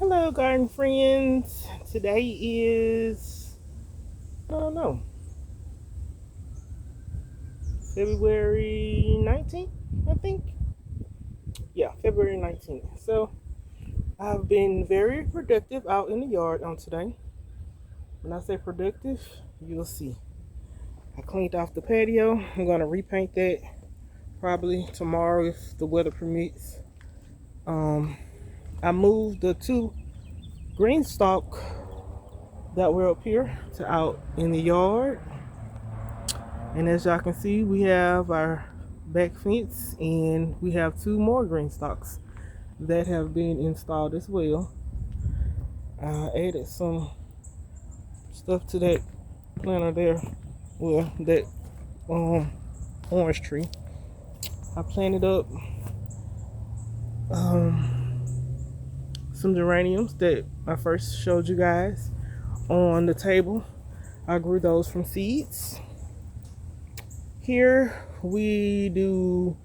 Hello, garden friends. Today is, I don't know, February 19th, I think. Yeah, February 19th. So, I've been very productive out in the yard on today. When I say productive, you'll see. I cleaned off the patio. I'm going to repaint that probably tomorrow if the weather permits. Um, I moved the two Greenstalk that were up here to out in the yard. And as y'all can see, we have our back fence and we have two more green stalks that have been installed as well. I added some stuff to that planter there. Well, that orange tree. I planted up um, some geraniums that I first showed you guys on the table. I grew those from seeds. Here we do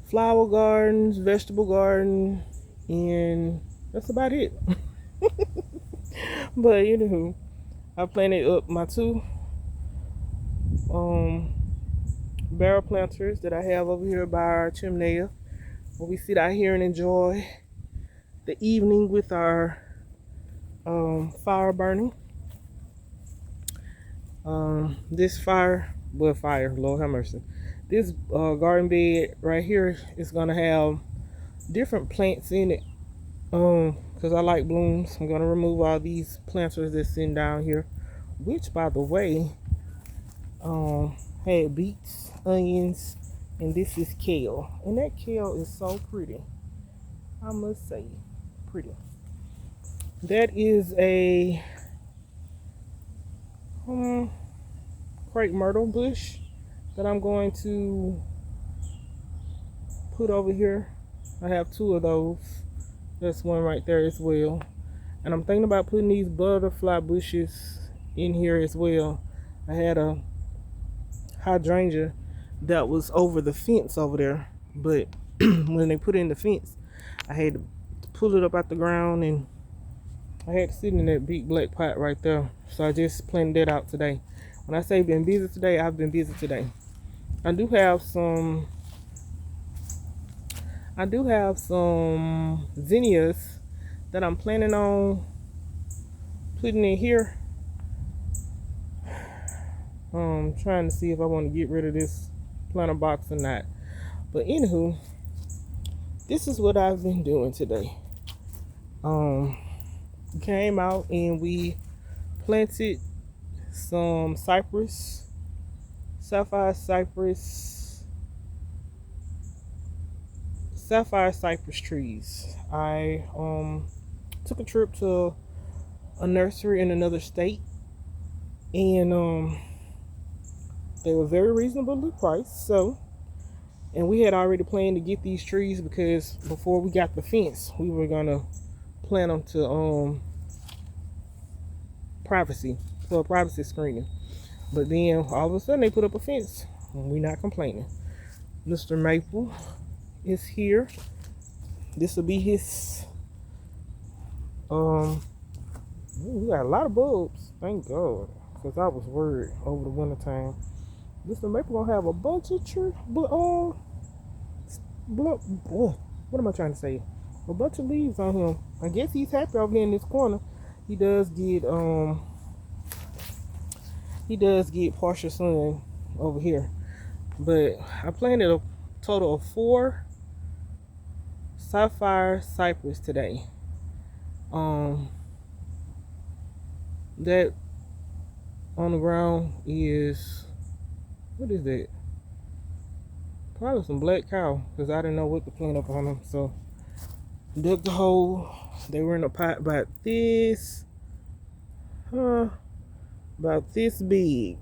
flower gardens, vegetable garden, and that's about it. But anywho, I planted up my two um barrel planters that I have over here by our chimney, where we sit out here and enjoy the evening with our fire burning. This fire, Lord have mercy. This garden bed right here is gonna have different plants in it. Because I like blooms. I'm gonna remove all these planters that's sitting down here, which by the way, had beets, onions, and this is kale. And that kale is so pretty. I must say, pretty. That is a crepe myrtle bush that I'm going to put over here. I have two of those. That's one right there as well. And I'm thinking about putting these butterfly bushes in here as well. I had a hydrangea that was over the fence over there, but when they put in the fence, I had to pull it up out the ground and I had to sit in that big black pot right there. So I just planted that out today. When I say been busy today, I've been busy today. I do have some zinnias that I'm planning on putting in here. Trying to see if I want to get rid of this planter box or not. But anywho, this is what I've been doing today. Came out and we planted some sapphire cypress trees. I took a trip to a nursery in another state, and they were very reasonably priced. So, and we had already planned to get these trees because before we got the fence, we were gonna plant them to privacy for a privacy screening. But then all of a sudden they put up a fence, and we're not complaining. Mr. Maple is here. This will be his. We got a lot of bulbs, thank God, because I was worried over the winter time. Mr. Maple gonna have a bunch of what am I trying to say? A bunch of leaves on him. I guess he's happy over here in this corner. He does get partial sun over here. But I planted a total of 4 sapphire cypress today. That on the ground is, what is that? Probably some black cow, because I didn't know what to plant up on them. So dug the hole. They were in a pot about this big.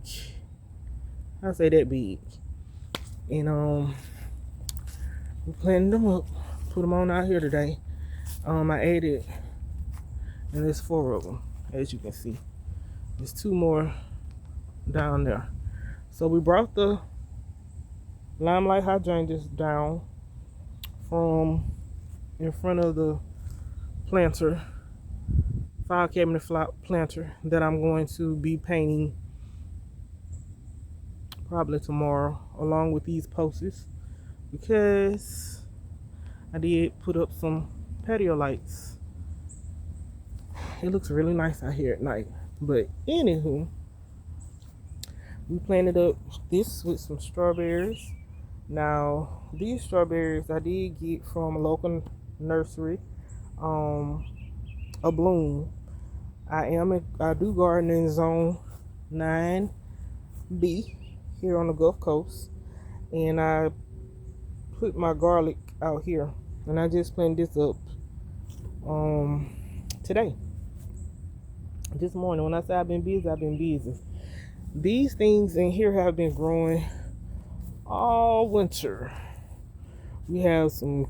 I say that big. And we planted them up, put them on out here today. I added, and there's 4 of them, as you can see. There's 2 more down there. So we brought the limelight hydrangeas down from in front of the planter file cabinet planter that I'm going to be painting probably tomorrow, along with these posts, because I did put up some patio lights. It looks really nice out here at night. But anywho, we planted up this with some strawberries. Now these strawberries I did get from a local nursery, a bloom. I do garden in zone 9B here on the Gulf Coast, and I put my garlic out here, and I just planted this up today, this morning. When I say I've been busy, I've been busy. These things in here have been growing all winter. We have some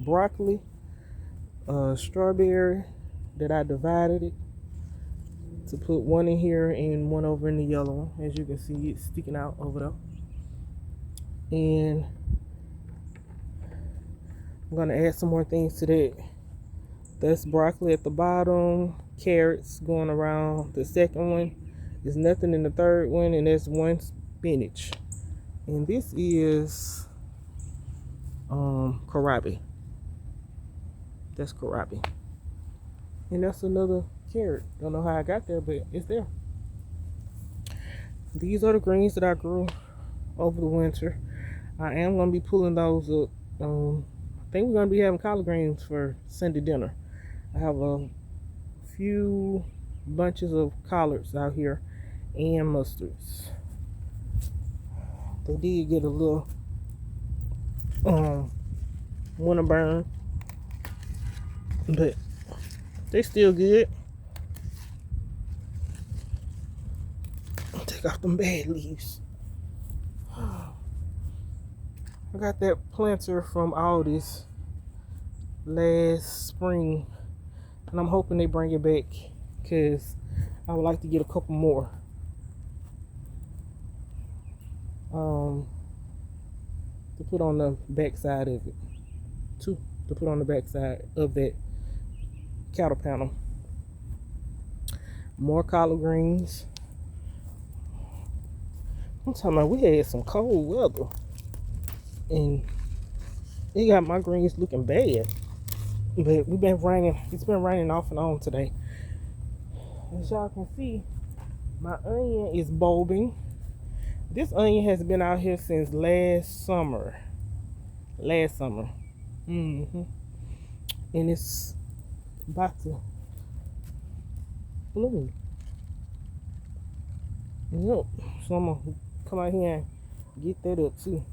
broccoli, strawberry that I divided it to put one in here and one over in the yellow one. As you can see, it's sticking out over there. And I'm gonna add some more things to that. That's broccoli at the bottom, carrots going around the second one. There's nothing in the third one, and there's one spinach. And this is kohlrabi. That's kohlrabi. And that's another carrot. Don't know how I got there, but it's there. These are the greens that I grew over the winter. I am going to be pulling those up. I think we're going to be having collard greens for Sunday dinner. I have a few bunches of collards out here and mustards. They did get a little winter burn, but they still good. Take off them bad leaves. I got that planter from Aldi's last spring, and I'm hoping they bring it back, because I would like to get a couple more. To put on the back side of it. To put on the back side of that cattle panel. More collard greens. I'm talking about, we had some cold weather, and it got my greens looking bad. But it's been raining off and on today. As y'all can see, my onion is bulbing. This onion has been out here since last summer. And it's about to bloom. Yep. So I'm gonna come out here and get that up too.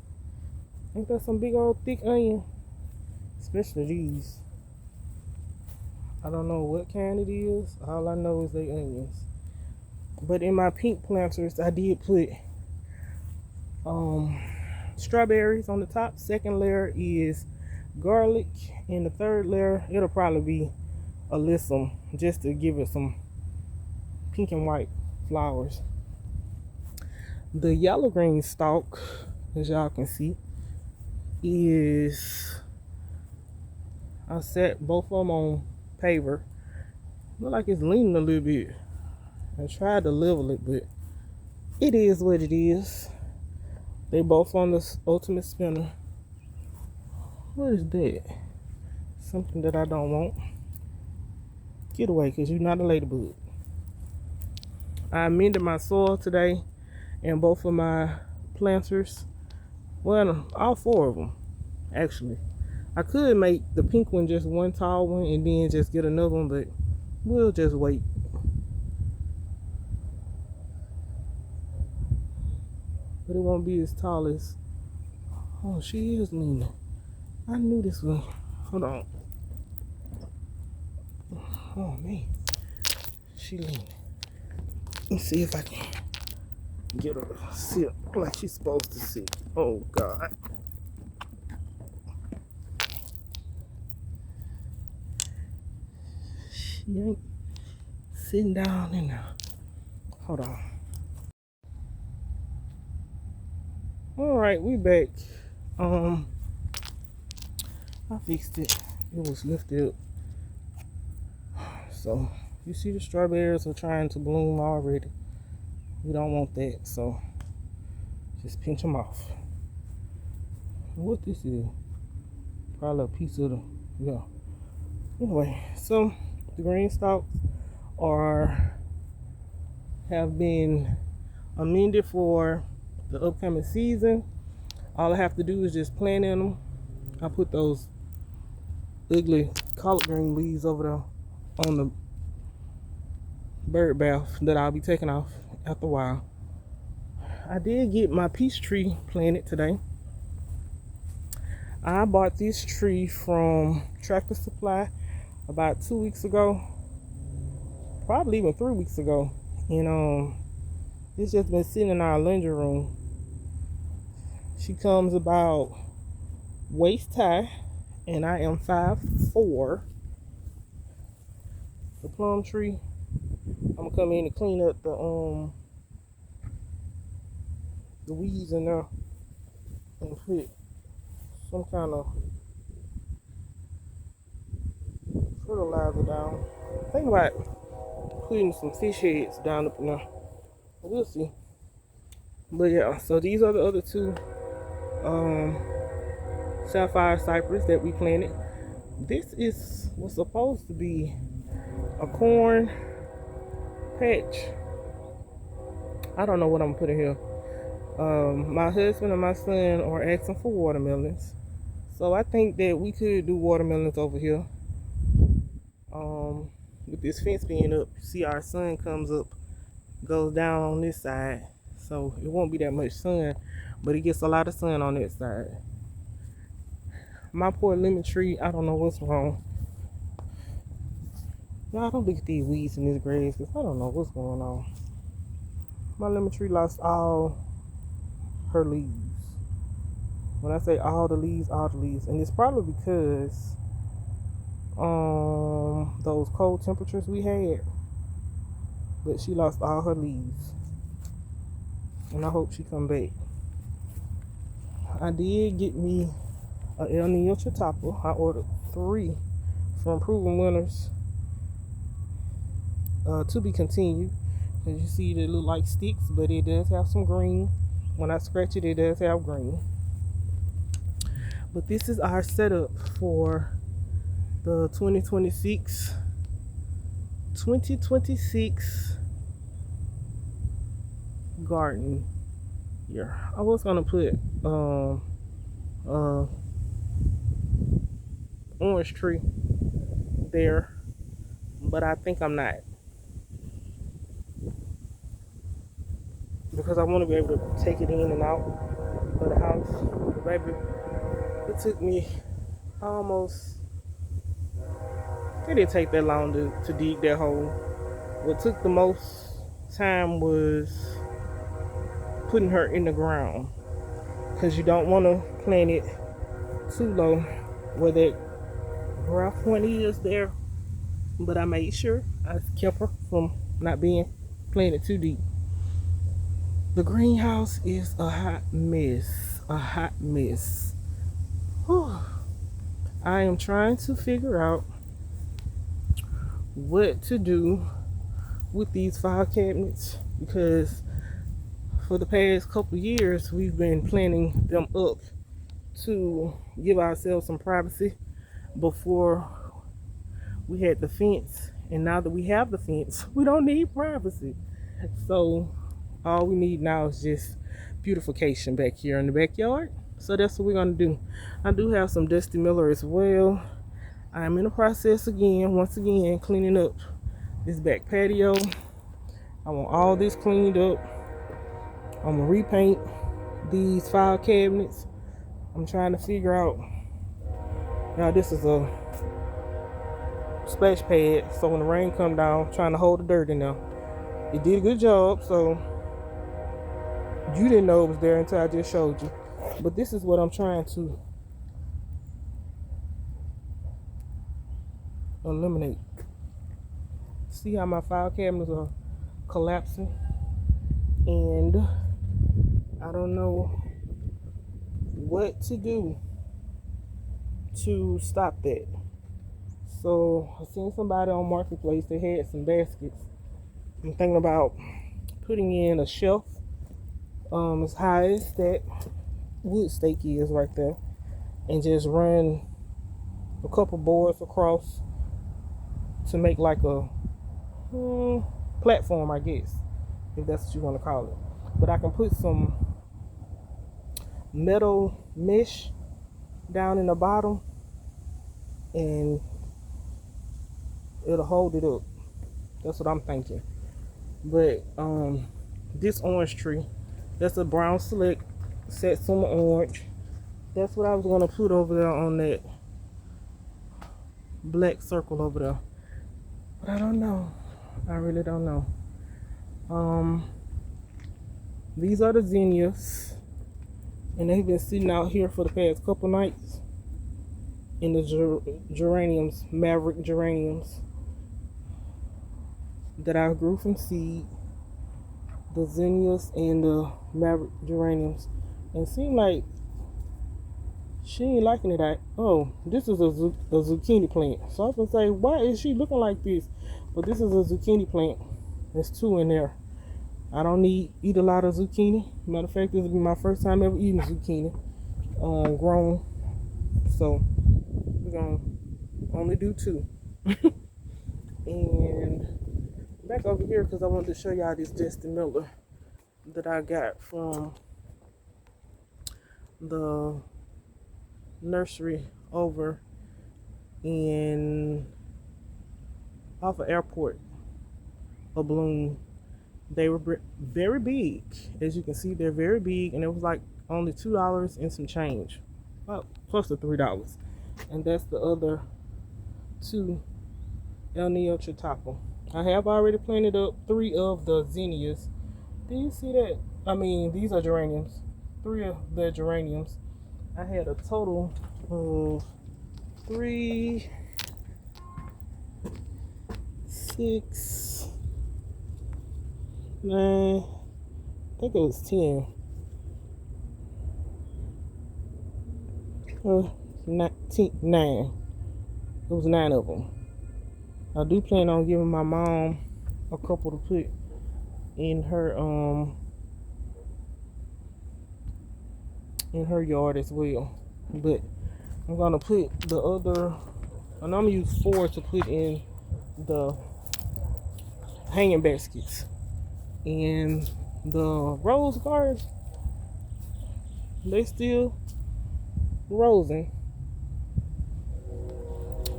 Ain't that some big old thick onion? Especially these. I don't know what kind it is. All I know is they onions. But in my pink planters, I did put strawberries on the top. Second layer is garlic, and the third layer, it'll probably be alyssum, just to give it some pink and white flowers. The yellow green stalk, as y'all can see, is, I set both of them on paver. Look like it's leaning a little bit. I tried to level it, but it is what it is. They both on this ultimate spinner. What is that? Something that I don't want. Get away, because you're not a ladybug. I amended my soil today, and both of my planters, well, all four of them, actually. I could make the pink one just one tall one and then just get another one, but we'll just wait. But it won't be as tall as, oh, she is leaning. I knew this one. Hold on. Oh man, she leaning. Let's see if I can get her to sit like she's supposed to sit. Oh God. She ain't sitting down in there. Hold on. All right, we back. I fixed it. It was lifted up. So you see the strawberries are trying to bloom already. We don't want that, so just pinch them off. What this is? Probably a piece of the, yeah. Anyway, so the green stalks are have been amended for the upcoming season. All I have to do is just plant in them. I put those ugly collard green leaves over there on the bird bath that I'll be taking off after a while. I did get my peach tree planted today. I bought this tree from Tractor Supply about 2 weeks ago, probably even 3 weeks ago, and it's just been sitting in our laundry room. She comes about waist high, and I am 5'4". The plum tree, I'm gonna come in and clean up the weeds in there and put some kind of fertilizer down. Think about putting some fish heads down up in there. We'll see. But yeah, so these are the other two sapphire cypress that we planted. This was supposed to be a corn patch. I don't know what I'm gonna put in here. My husband and my son are asking for watermelons, so I think that we could do watermelons over here. With this fence being up, see our sun comes up, goes down on this side, so it won't be that much sun, but it gets a lot of sun on that side. My poor lemon tree, I don't know what's wrong. Y'all don't look at these weeds in this grass, because I don't know what's going on. My lemon tree lost all her leaves. When I say all the leaves, and it's probably because those cold temperatures we had, but she lost all her leaves, and I hope she come back. I did get me a El Nino Chatapa. I ordered 3 from Proven Winners, to be continued. As you see, they look like sticks, but it does have some green. When I scratch it, it does have green. But this is our setup for the 2026 garden year. I was gonna put orange tree there, but I think I'm not, because I want to be able to take it in and out of the house. Baby, it took me almost, it didn't take that long to dig that hole. What took the most time was putting her in the ground, because you don't want to plant it too low where that ground point is there. But I made sure I kept her from not being planted too deep. The greenhouse is a hot mess. Whew. I am trying to figure out what to do with these file cabinets, because for the past couple years we've been planning them up to give ourselves some privacy before we had the fence, and now that we have the fence, we don't need privacy. So all we need now is just beautification back here in the backyard. So that's what we're gonna do. I do have some Dusty Miller as well. I'm in the process once again, cleaning up this back patio. I want all this cleaned up. I'm gonna repaint these file cabinets. I'm trying to figure out, now this is a splash pad, so when the rain come down, trying to hold the dirt in there. It did a good job, so you didn't know it was there until I just showed you. But this is what I'm trying to eliminate. See how my file cabinets are collapsing, and I don't know what to do to stop that. So I seen somebody on Marketplace, they had some baskets. I'm thinking about putting in a shelf as high as that wood stake is right there, and just run a couple boards across to make like a platform, I guess, if that's what you want to call it. But I can put some metal mesh down in the bottom and it'll hold it up. That's what I'm thinking. But this orange tree, that's a brown select Satsuma orange. That's what I was gonna put over there on that black circle over there. But I don't know. I really don't know. These are the zinnias, and they've been sitting out here for the past couple nights in the geraniums, Maverick geraniums that I grew from seed. The zinnias and the Maverick geraniums, and it seemed like she ain't liking it. Oh, this is a zucchini plant. So I was gonna say, why is she looking like this? But this is a zucchini plant. There's two in there. I don't eat a lot of zucchini. Matter of fact, this will be my first time ever eating zucchini grown. So we're gonna only do two. And back over here, because I wanted to show y'all this Justin Miller that I got from the nursery over in off of Airport of Bloom. They were very big. As you can see, they're very big, and it was like only $2 and some change, well, close to $3. And that's the other two El Neo Chitapo. I have already planted up 3 of the zinnias. Do you see that? I mean, these are geraniums. 3 of the geraniums. I had a total of 3, 6, 9, I think it was 10. 9. It was 9 of them. I do plan on giving my mom a couple to put in her yard as well. But I'm gonna put the other, and I'm gonna use 4 to put in the hanging baskets. And the rose garden, they still rosing.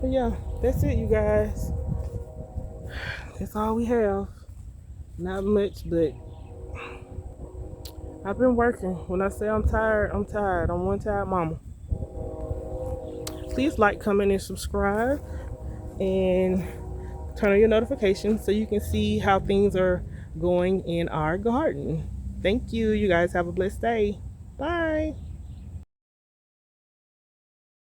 But yeah, that's it, you guys. That's all we have. Not much, but I've been working. When I say I'm tired, I'm tired. I'm one tired mama. Please like, comment, and subscribe, and turn on your notifications so you can see how things are going in our garden. Thank you. You guys have a blessed day. Bye.